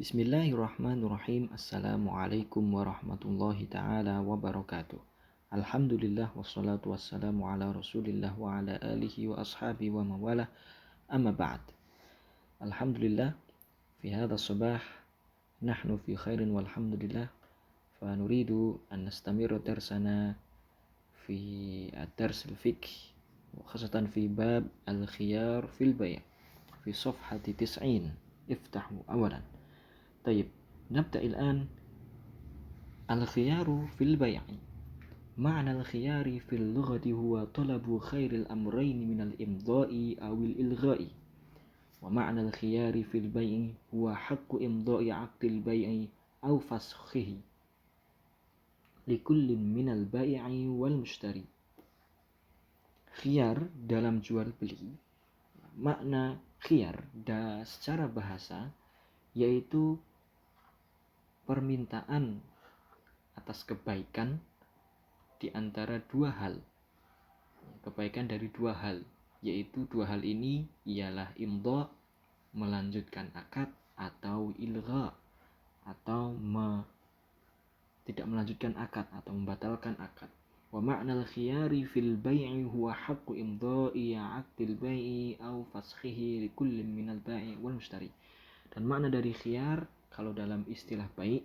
Bismillahirrahmanirrahim. Assalamualaikum warahmatullahi ta'ala wabarakatuh. Alhamdulillah wassalatu wassalamu ala rasulillah wa ala alihi wa ashabi wa mawalah. Amma ba'd. Alhamdulillah fi hadha sabah nahnu fi khairin walhamdulillah. Fa nuridu an nastamiru darsana fi ad-dars al-fiqh wa khasatan fi bab al-khiyar fil bay' fi safhati 90. Iftahu awalan. طيب نبدأ الآن. الخيار في البيع. معنى الخيار في اللغة هو طلب خير الأمرين من الإمضاء أو الإلغاء. ومعنى الخيار في البيع هو حق إمضاء عقد البيع أو فسخه لكل من البائع والمشتري. Khiyar dalam jual beli. Makna khiyar secara bahasa yaitu permintaan atas kebaikan di antara dua hal. Kebaikan dari dua hal, yaitu dua hal ini ialah imdha, melanjutkan akad, atau ilgha, atau tidak melanjutkan akad atau membatalkan akad. Wa ma'nal khiyari fil bai'i huwa haqqu imdha'i 'aqdil bai'i aw fashihi li kullin minal bai'i wal mushtari. Dan makna dari khiyar kalau dalam istilah baik,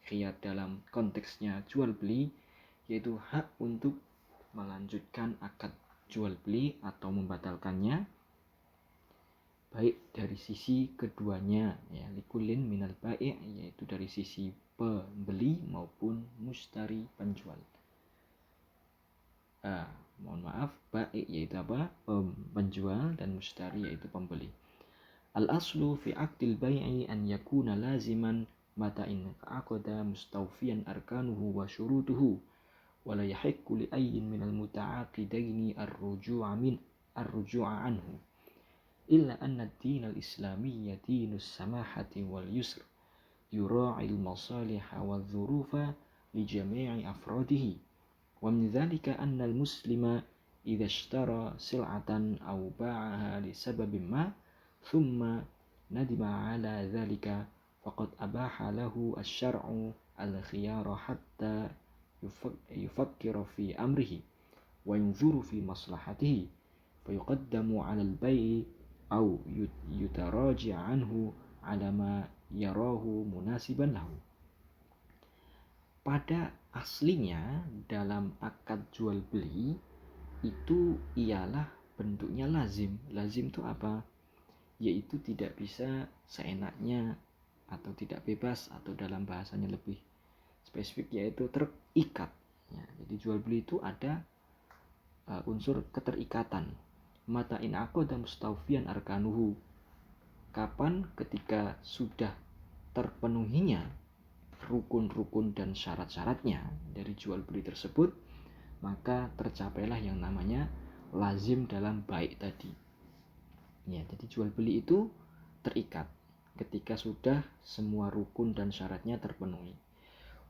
khiyar dalam konteksnya jual beli yaitu hak untuk melanjutkan akad jual beli atau membatalkannya, baik dari sisi keduanya, ya, likulin minal bai', yaitu dari sisi pembeli maupun mustari, penjual. Mohon maaf, bai' yaitu apa? Penjual, dan mustari yaitu pembeli. Al-aslu fi aqdil bai'i an yakuna laziman mata in aqada mustawfiyan arkanuhu wa syurutuhu wa la yahiqqu li ayyin minal muta'aqidaini ar-ruju'a anhu illa anna ad-din al-islamiyya dinus samahati wal yusr yura'i al-masaliha wal dhurufa li jami'i afradihi wa min dhalika anna al-muslima idha ishtara sil'atan aw ba'aha li sababin ma ثم ندم على ذلك فقد أباح له الشرع الخيار حتى يفكر في أمره وينظر في مصلحته فيقدم على البيع أو يتراجع عنه على ما يراه مناسبا له. Pada aslinya dalam akad jual beli itu ialah bentuknya lazim. Lazim itu apa? Yaitu tidak bisa seenaknya atau tidak bebas, atau dalam bahasanya lebih spesifik yaitu terikat. Ya, jadi jual beli itu ada unsur keterikatan. Mata in aqada mustawfiyan arkanuhu. Kapan? Ketika sudah terpenuhinya rukun-rukun dan syarat-syaratnya dari jual beli tersebut, maka tercapailah yang namanya lazim dalam baik tadi. Ya, jadi jual beli itu terikat ketika sudah semua rukun dan syaratnya terpenuhi.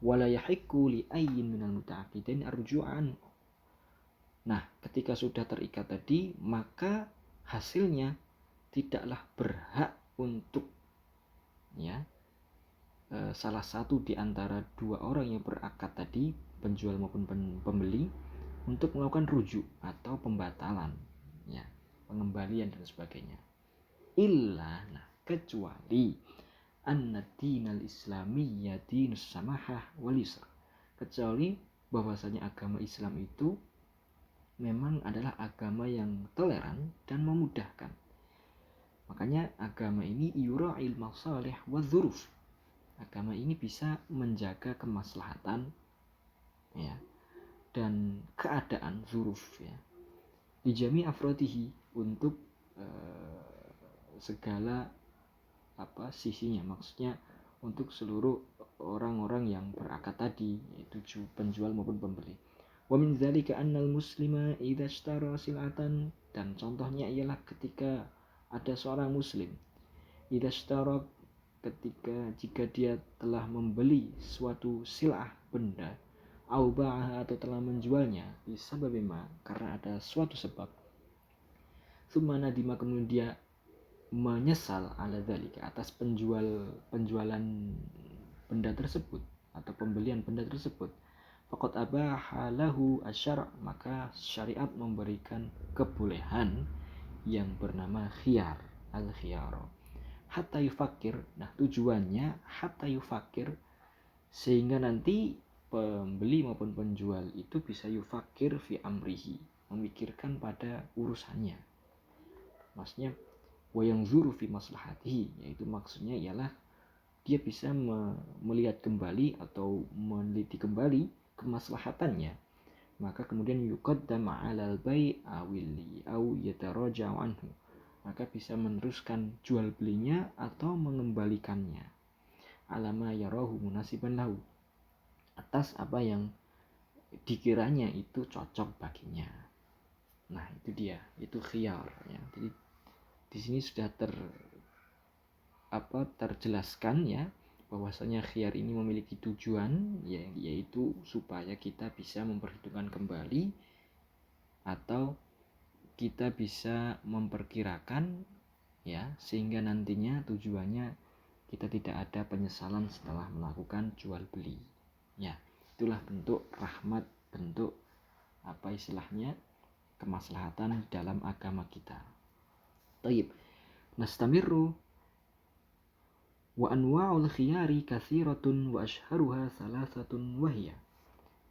Wala yahiqqu li ayyin minal muta'aqidain arju'an. Nah, ketika sudah terikat tadi, maka hasilnya tidaklah berhak untuk salah satu di antara dua orang yang berakad tadi, penjual maupun pembeli, untuk melakukan rujuk atau pembatalan, ya, pengembalian dan sebagainya. Kecuali anna dinal islamiyya dinus samahah wal yusr. Kecuali bahwasanya agama Islam itu memang adalah agama yang toleran dan memudahkan. Makanya agama ini yura'il masalih wa dzuruf. Agama ini bisa menjaga kemaslahatan, ya, dan keadaan zuruf, ya, di jami afrodihi, untuk segala sisinya, maksudnya untuk seluruh orang-orang yang berakad tadi, yaitu penjual maupun pembeli. Wa min dzalika annal muslima idza ishtara sil'atan, dan contohnya ialah ketika ada seorang muslim idza ishtara, jika dia telah membeli suatu sil'ah, benda, au ba'aha, atau telah menjualnya, bisababima, karena ada suatu sebab, tsumma nadima, kemudian dia menyesal ala dzalika atas penjualan benda tersebut atau pembelian benda tersebut, faqad abaha lahu asyara, maka syariat memberikan kebolehan yang bernama khiyar, al-khiyar. Hatta yufakir, nah tujuannya hatta yufakir, sehingga nanti pembeli maupun penjual itu bisa yufakir fi amrihi, memikirkan pada urusannya. Maksudnya wa yanzuru fi maslahatihi, yaitu maksudnya ialah dia bisa melihat kembali atau meneliti kembali kemaslahatannya. Maka kemudian yuqaddam 'alal bai' awili au yataraja'u anhu, maka bisa meneruskan jual belinya atau mengembalikannya. Alama yarahu munasiban lahu, atas apa yang dikiranya itu cocok baginya. Nah, itu dia, itu khiyar ya. Jadi di sini sudah terjelaskan ya bahwasanya khiyar ini memiliki tujuan ya, yaitu supaya kita bisa memperhitungkan kembali atau kita bisa memperkirakan ya, sehingga nantinya tujuannya kita tidak ada penyesalan setelah melakukan jual beli ya. Itulah bentuk rahmat, bentuk apa istilahnya, kemaslahatan dalam agama kita. Taib. Nastamiru wa anwa'ul khiyari katsiratun wa ashharuha salasatun wahiyah.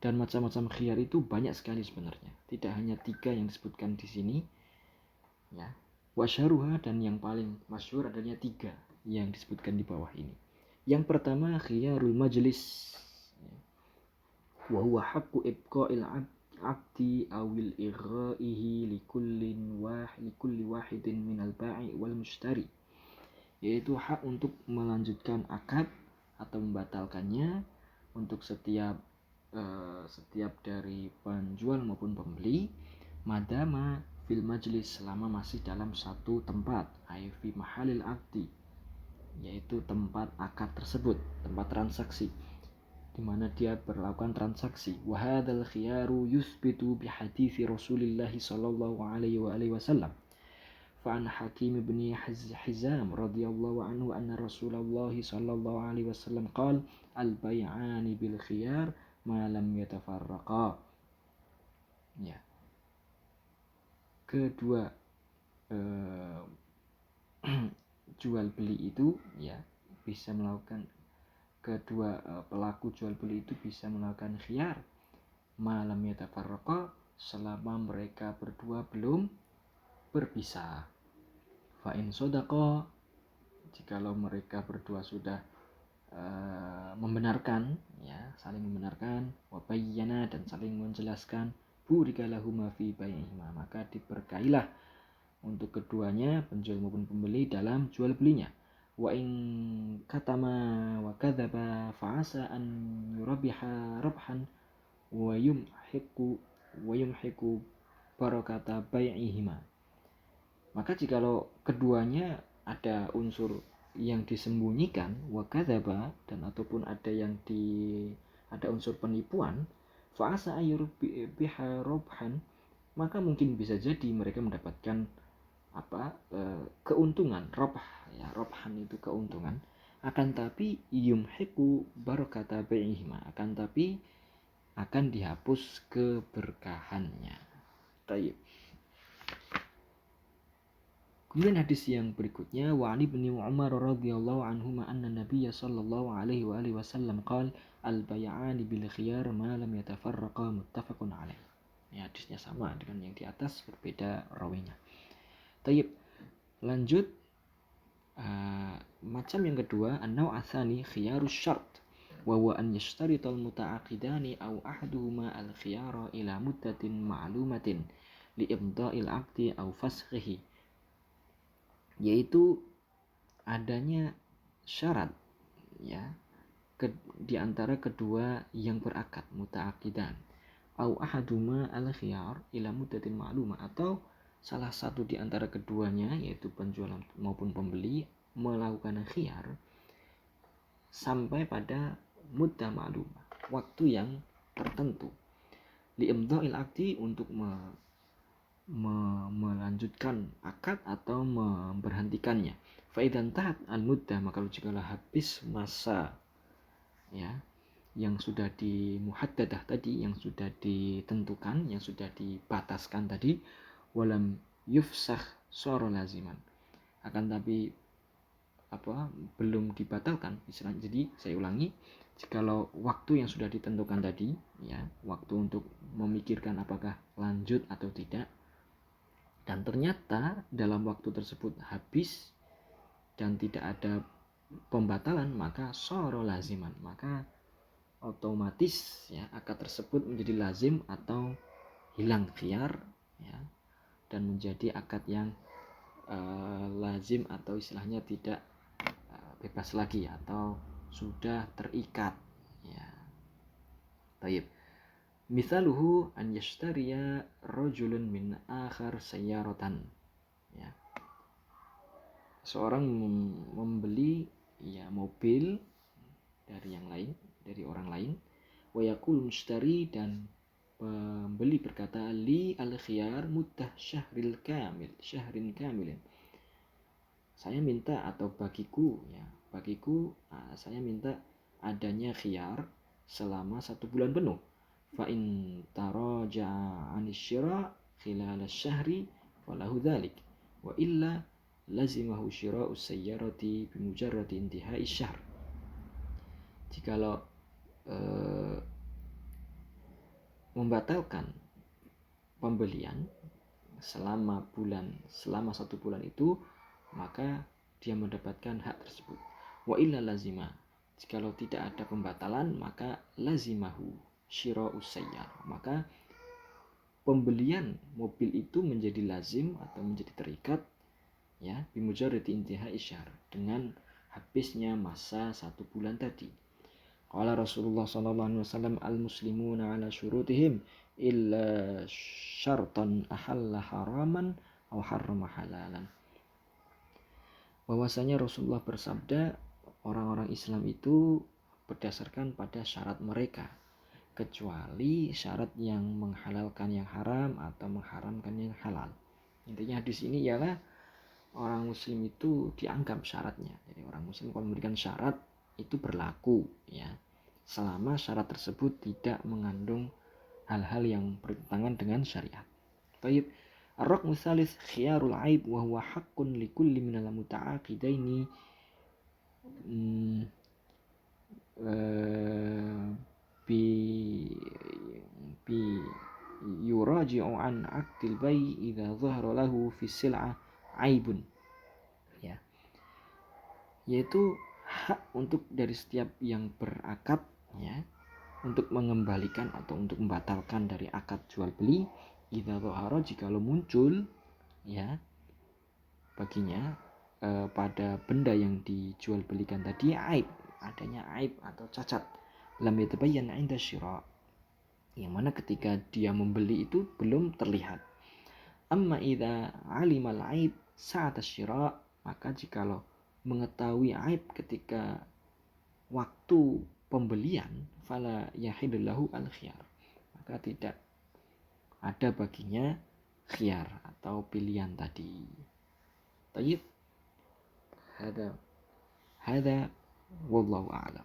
Dan macam-macam khiyar itu banyak sekali sebenarnya. Tidak hanya 3 yang disebutkan di sini. Ya. Wa ashharuha, dan yang paling masyhur adanya 3 yang disebutkan di bawah ini. Yang pertama khiyarul majlis. Wa huwa haqqu ibqa'il 'abdi awil igha'ihi likulli wahidin minal ba'i wal mushtari, yaitu hak untuk melanjutkan akad atau membatalkannya untuk setiap dari penjual maupun pembeli, madama fil majlis, selama masih dalam satu tempat, ay fi mahalil aqdi, yaitu tempat akad tersebut, tempat transaksi di mana dia berlakukan transaksi. Wa hadzal khiyaru yuthbitu bi hadithi Rasulillah sallallahu alaihi wasallam. Fa an Hakim bin Hizam radhiyallahu anhu anna Rasulullah sallallahu alaihi wasallam qala al bay'ani bil khiyar ma lam yatafarraqa. Ya. Kedua jual beli itu ya bisa melakukan, kedua pelaku jual beli itu bisa melakukan khiyar malam yatafarraqa, selama mereka berdua belum berpisah. Fa in sadaqa, jikalau mereka berdua sudah membenarkan ya, saling membenarkan, wa bayyana, dan saling menjelaskan, burika lahuma fi bai'ihima, maka diberkailah untuk keduanya, penjual maupun pembeli, dalam jual belinya. Wa in katama wa kadzaba fa'asa an yurabiha rabhan wa yumhiku barakata bai'ihima. Maka jikalau keduanya ada unsur yang disembunyikan, wa kadzaba, dan ataupun ada unsur penipuan, fa'asa ayyurbiha rabhan, maka mungkin bisa jadi mereka mendapatkan keuntungan, rabh ya, rabhan itu keuntungan, akan tapi yumhiku barakata bai'ihima, akan tapi akan dihapus keberkahannya. Taib. Kemudian hadis yang berikutnya, wa Ali bin Umar radhiyallahu anhuma anna Nabiyya sallallahu alaihi wasallam qala al bay'ani bil khiyar ma lam yatafarraqa, muttafaqun alaih. Ya, hadisnya sama dengan yang di atas, berbeda rawinya. Taib. Lanjut, macam yang kedua, an-naw' atsani khiyarus syart, wa huwa an yashtarital muta'aqidani aw ahaduhuma al-khiyara ila muddatin ma'lumatin li imda'il 'aqdi aw fashihi, yaitu adanya syarat ya di antara kedua yang berakad, muta'aqidan, au ahaduma al-khiyar ila muddatin ma'lumah, atau salah satu di antara keduanya, yaitu penjual maupun pembeli, melakukan khiyar sampai pada muddah ma'lumah, waktu yang tertentu, li imda'il aqdi, untuk melanjutkan akad atau memberhentikannya. Fa idzan tahat al-muddah, maka jikalau habis masa ya yang sudah dimuhaddadah tadi, yang sudah ditentukan, yang sudah dibataskan tadi, walam yufsakh sara laziman, akan tapi belum dibatalkan istilah. Jadi saya ulangi, jikalau waktu yang sudah ditentukan tadi ya, waktu untuk memikirkan apakah lanjut atau tidak, dan ternyata dalam waktu tersebut habis dan tidak ada pembatalan, maka sara laziman, maka otomatis ya akad tersebut menjadi lazim atau hilang khiyar ya, dan menjadi akad yang lazim atau istilahnya tidak bebas lagi atau sudah terikat ya. Taib. Misaluhu an yashtariya rajulun min akhar sayyaratan ya. Seorang membeli ya mobil dari yang lain, dari orang lain, wa yaqul mushtari, dan pembeli berkata, li al-khiyar muddah syahrin kamilin, saya minta, atau bagiku saya minta adanya khiyar selama 1 bulan penuh. Fa in taraja'a 'anis syira' khilal asy-syahri falahu dzalik, wa illa lazimahu syira'u sayyarati bimujarradi intihai syahr. Jikalau membatalkan pembelian selama 1 bulan itu, maka dia mendapatkan hak tersebut. Wa illa lazima, jikalau tidak ada pembatalan, maka lazimahu syira'us sayyar, maka pembelian mobil itu menjadi lazim atau menjadi terikat ya, bimujarradi intihai syahr, dengan habisnya masa 1 bulan tadi. Qala Rasulullah sallallahu alaihi wasallam, al-muslimuna ala syurutihim illa syartan ahalla haraman aw harrama halalan. Bahwasanya Rasulullah bersabda, orang-orang Islam itu berdasarkan pada syarat mereka, kecuali syarat yang menghalalkan yang haram atau mengharamkan yang halal. Intinya hadis ini ialah orang muslim itu dianggap syaratnya. Jadi orang muslim kalau memberikan syarat itu berlaku ya, selama syarat tersebut tidak mengandung hal-hal yang bertentangan dengan syariat. Baik, ar-raqmu tsalits khiyarul aib wa huwa haqqun likulli minal muta'aqidaini bi yuraji'u an 'aqdil bai' idza dhahara lahu fi sil'ah aibun ya, yaitu hak untuk dari setiap yang berakad ya, untuk mengembalikan atau untuk membatalkan dari akad jual beli idza dhahara, jikalau muncul ya baginya pada benda yang dijual belikan tadi aib, adanya aib atau cacat, lam yatabayyan 'inda syira', yang mana ketika dia membeli itu belum terlihat. Amma idza 'alimal aib sa'at syira', maka jikalau mengetahui aib ketika waktu pembelian, fala yahillahu al-khiyar, maka tidak ada baginya khiyar atau pilihan tadi. Tayyib, hada wallahu a'lam.